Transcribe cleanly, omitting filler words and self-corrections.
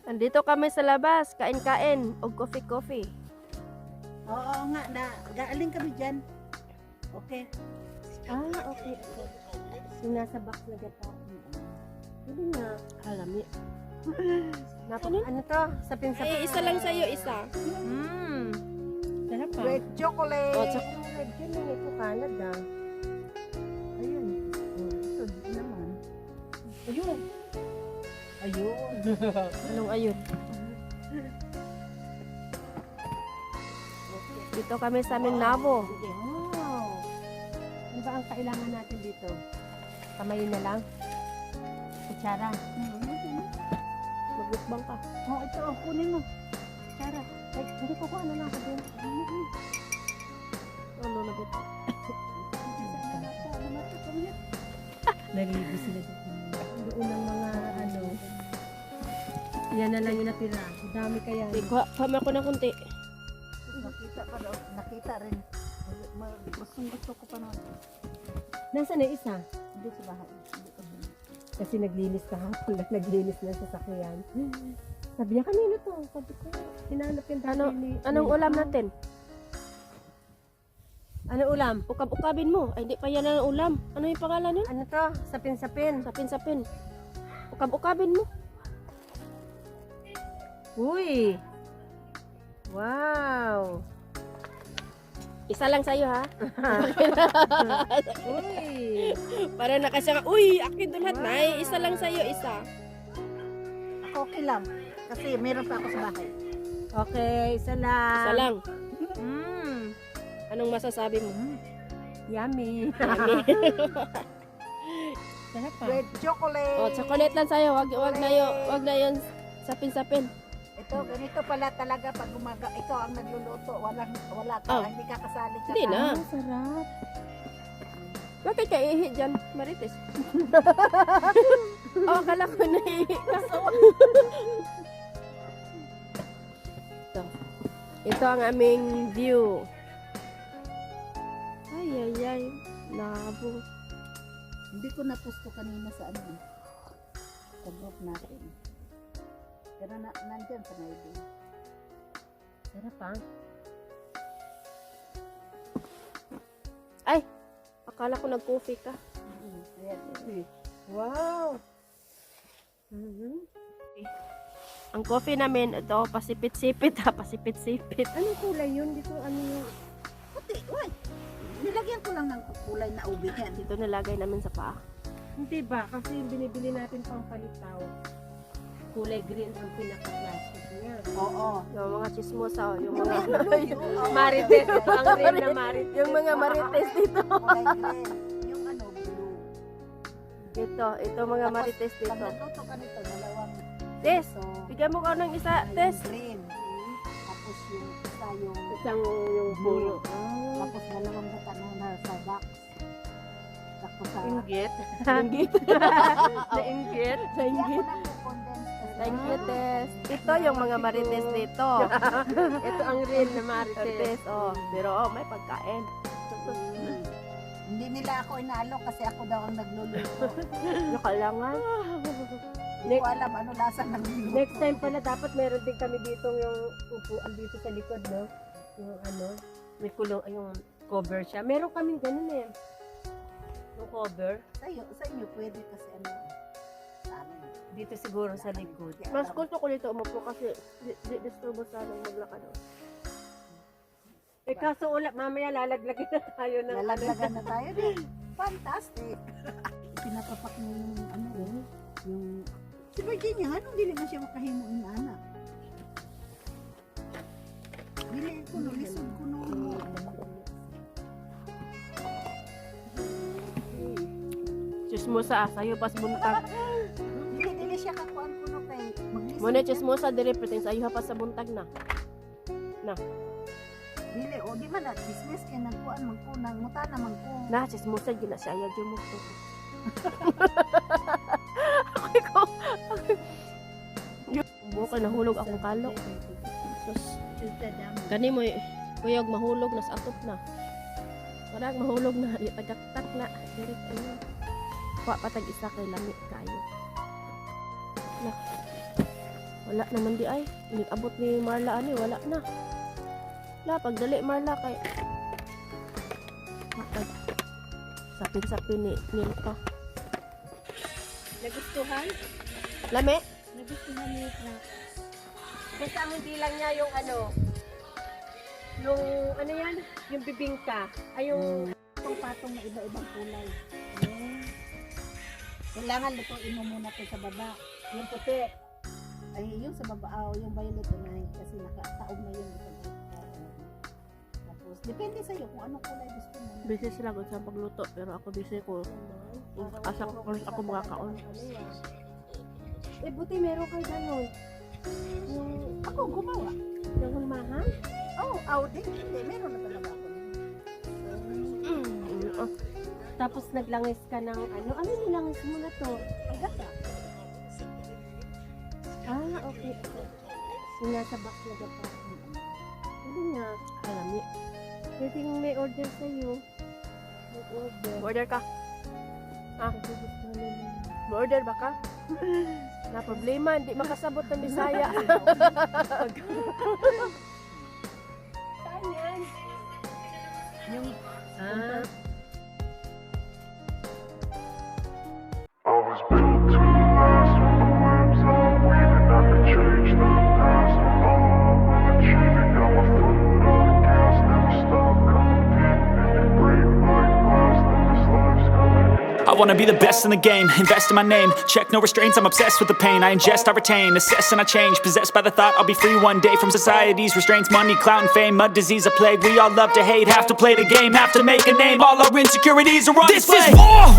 Andito kami sa labas, kain-kain, o coffee-coffee. Oo nga, gaaling kami dyan. Okay. Okay. Yung nasa box na gata. Hindi nga. Alami. Ano to? Sapin-sapin. Ay, isa lang sa'yo, isa. Sarap pa. Red chocolate. O, tsaka yung red yun lang ito, Canada. Ayun. Ito naman. Ayun. Ayun. Anong ayun? Dito kami sa Minabo. Wow. Ano ba ang kailangan natin dito? Kamay na lang? Kutsara. Magbukbang ka. Oh, ito. Kunin mo. Kutsara. Ay, hindi ko ano lang ako din. Ano na bito? Naligo sila dito. Doon ang mga ano. Yan na lang yung natira. Dami kaya. Kuha ko na kunti. Nakita pa daw. Nakita rin. Gusto ko pa naman. Nasaan na isa? Hindi sa bahay. Kasi naglinis kahapon. Naglinis na sa sasakyan. Sabi niya, kanino to? Sabi ko, hinanap yung dati ni... Anong ulam natin? Ano ulam? Ukab-ukabin mo. Ay, hindi pa yan ang ulam. Ano yung pangalan nun? Ano to? Sapin-sapin. Sapin-sapin. Ukab-ukabin mo. Uy! Wow! Isa lang sa'yo, ha? Uy! Para nakasya ka. Uy, akin doon lahat. Nay, isa lang sa'yo, isa. Ako okay lang. Kasi meron pa ako sa bahay. Okay, isa lang. Isa lang. Mm, Anong masasabi mo? yummy. Yummy. Sarap pa. Red chocolate. Oh, chocolate lang sa'yo. Wag na yun sapin-sapin. Ito, ganito pala talaga pag ikaw ang nagluluto. Wala ka. Oh. Hindi ka kasali sa Hindi na. Ah, sarap. Bakit ka ihi dyan, Marites? Oh, akala ko naihi ka. Ito ang aming view. Ay. Labo. Hindi ko napusto kanina sa ano. Sa group natin. Pero nandyan sa Naibi. Sarap pa. Ay, akala ko nag-coffee ka. Ayan. Wow! Mhm. Ang coffee namin, ito, pasipit-sipit ha, pasipit-sipit. Anong kulay yun? Dito ano yung... Puti, uy. Nilagyan ko lang ng kulay na ube yan. Dito nilagay namin sa paa. Hindi ba? Kasi yung binibili natin pang palitaw. Kulay green ang pinaka-plastic niya. Oo. Yung mga chismosa, yung mga Marites. Ang real na marites. yung mga marites dito. Kulay green. Yung ano, blue. Ito mga marites Pag dito. nagluto ka nito, dalawang Tess, ito, bigyan mo ka ng isa, yung Tess. green. Tapos yung isa yung Isang yung puno. tapos dalawang bata na sa box. Tapos sa Inggit. Inggit. Na-inggit. hindi ako nagko-condense kasi Thank you, Tess. Ito yung mga marites dito. Ito ang real na marites. Marites, oh. Pero may pagkain. hindi nila ako inaalok kasi ako daw ang nagluluto. Nakalangan. Hindi ko alam ano lasa ng luto. Next time pala dapat meron din kami dito yung upuan dito sa likod, no? Yung ano, may kulong, yung cover siya. Meron kaming ganun eh. Yung cover. Sa inyo pwede kasi ano sa amin. Dito siguro sa likod. Mas gusto ko dito umupo kasi di disturbo sa amin maglakad. Eh kaso ulat, mamaya lalaglagin na tayo ng Lalaglagan na tayo din. Fantastic. Pinapapak mo yung ano yung si Virginia, ano dili man siya makahimo ng anak. Dili ko no lisod ko no. Chismosa, sayo pas buntag. Dili siya kakuan ko no kay maglisod. Muna siya. chismosa dire preteng sayo pa sa buntag na. Dili o di man na business kay nagkuan man ko nang muta naman ko. Na chismosa gina siya ayaw mo to. Ako ko. Buka nahulog akong kalok. Sus, gani mo kuyog mahulog na sa atop na. Parang mahulog na, di tagaktak na. Direct ayun. Kuha patag isa kay lamit kayo. Wala naman di ay. Abot ni Marla ani, wala na. La, pagdali Marla kay matag sapin-sapin ni Nilka. Nagustuhan? Lame? Nagustuhan niya na. Basta ang hindi lang niya yung ano, yung ano yan, yung bibingka, ay yung Itong patong na iba-ibang kulay. Kailangan lutuin mo muna ito sa baba. yung puti. Ay, yung sa baba, yung violet na kasi nakataob na yun. Tapos, depende sa'yo kung anong kulay gusto mo. Busy sila kung saan pagluto, pero ako busy ko. Asa ko kung ako makakaon. Eh, buti meron kang ganun. Yung, Ako, gumawa. yung mahal? Hindi. Meron na talaga ako. Tapos naglangis ka ng ano? Ano yung langis mo na to? Ang ganda. Ah, okay. Yung nasa box na gata. Ano nga? Alami. Pwede may order sa'yo. May order. Order ka. Kasi gusto nila. Order ba ka? Na problema, hindi makasabot ng Bisaya. Saan yan? Yung, Ah, I was built to last with the webs I'm weaving. I could change the past with all I'm achieving. Got my foot on the gas, never stop competing. If you break my glass, then this life's gonna end. I wanna be the best in the game, invest in my name. Check no restraints, I'm obsessed with the pain. I ingest, I retain, assess and I change. Possessed by the thought I'll be free one day from society's restraints. Money, clout and fame, mud, disease, a plague. We all love to hate, have to play the game, have to make a name. All our insecurities are on display. This is war!